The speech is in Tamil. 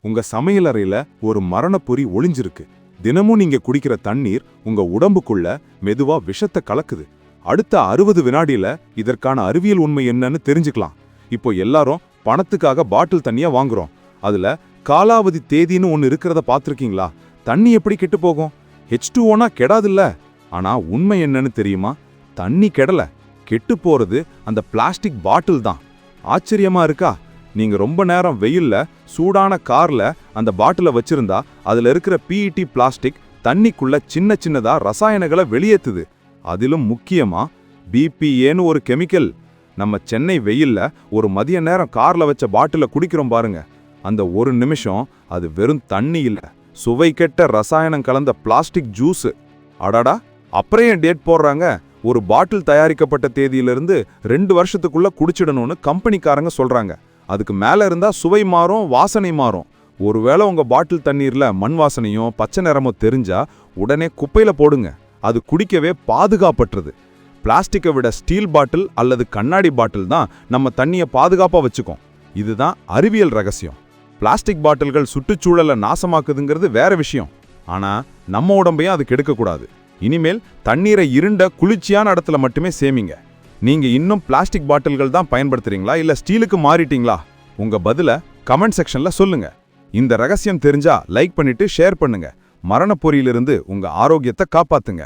உங்க சமையலறையில ஒரு மரணப்பொறி ஒளிஞ்சிருக்கு. தினமும் நீங்க குடிக்கிற தண்ணீர் உங்க உடம்புக்குள்ள மெதுவா விஷத்தை கலக்குது. அடுத்த 60 வினாடியில இதற்கான அறிவியல் உண்மை என்னன்னு தெரிஞ்சுக்கலாம். இப்போ எல்லாரும் பணத்துக்காக பாட்டில் தண்ணியா வாங்குறோம். அதுல காலாவதி தேதின்னு ஒன்னு இருக்கிறத பாத்திருக்கீங்களா? தண்ணி எப்படி கெட்டு போகும்? H2O கெடாதுல்ல. ஆனா உண்மை என்னன்னு தெரியுமா? தண்ணி கெடல, கெட்டு போறது அந்த பிளாஸ்டிக் பாட்டில் தான். ஆச்சரியமா இருக்கா? நீங்க ரொம்ப நேரம் வெயில்ல சூடான கார்ல அந்த பாட்டில வச்சிருந்தா அதுல இருக்கிற PET பிளாஸ்டிக் தண்ணிக்குள்ள சின்ன சின்னதா ரசாயனங்களை வெளியேத்துது. அதிலும் முக்கியமா BPAன்னு ஒரு கெமிக்கல். நம்ம சென்னை வெயில்ல ஒரு மதிய நேரம் கார்ல வச்ச பாட்டில குடிக்கிறோம் பாருங்க. அந்த ஒரு நிமிஷம் அது வெறும் தண்ணி இல்ல, சுவை கெட்ட ரசாயனம் கலந்த பிளாஸ்டிக் ஜூஸ். அடாடா, அப்புறம் டேட் போடுறாங்க. ஒரு பாட்டில் தயாரிக்கப்பட்ட தேதியிலிருந்து 2 வருஷத்துக்குள்ள குடிச்சிடணும்னு கம்பெனிக்காரங்க சொல்றாங்க. அதுக்கு மேல இருந்தா சுவை மாறும், வாசனை மாறும். ஒருவேளை உங்க பாட்டில் தண்ணீர்ல மண் வாசனையோ பச்சை நிறமோ தெரிஞ்சா உடனே குப்பையில போடுங்க. அது குடிக்கவே பாதுகாப்பற்றது. பிளாஸ்டிக்கை விட ஸ்டீல் பாட்டில் அல்லது கண்ணாடி பாட்டில் தான் நம்ம தண்ணியை பாதுகாப்பா வச்சுக்கோம். இதுதான் அறிவியல் ரகசியம். பிளாஸ்டிக் பாட்டில்கள் சுற்றுச்சூழலை நாசமாக்குதுங்கிறது வேற விஷயம். ஆனா நம்ம உடம்பையும் அது கெடுக்கக்கூடாது. இனிமேல் தண்ணீரை இருண்ட குளிர்ச்சியான இடத்துல மட்டுமே சேமிங்க. நீங்க இன்னும் பிளாஸ்டிக் பாட்டில்கள் தான் பயன்படுத்துறீங்களா இல்ல ஸ்டீலுக்கு மாறிட்டீங்களா? உங்க பதில கமெண்ட் செக்ஷன்ல சொல்லுங்க. இந்த ரகசியம் தெரிஞ்சா லைக் பண்ணிட்டு ஷேர் பண்ணுங்க. மரணப்பொறியிலிருந்து உங்க ஆரோக்கியத்தை காப்பாத்துங்க.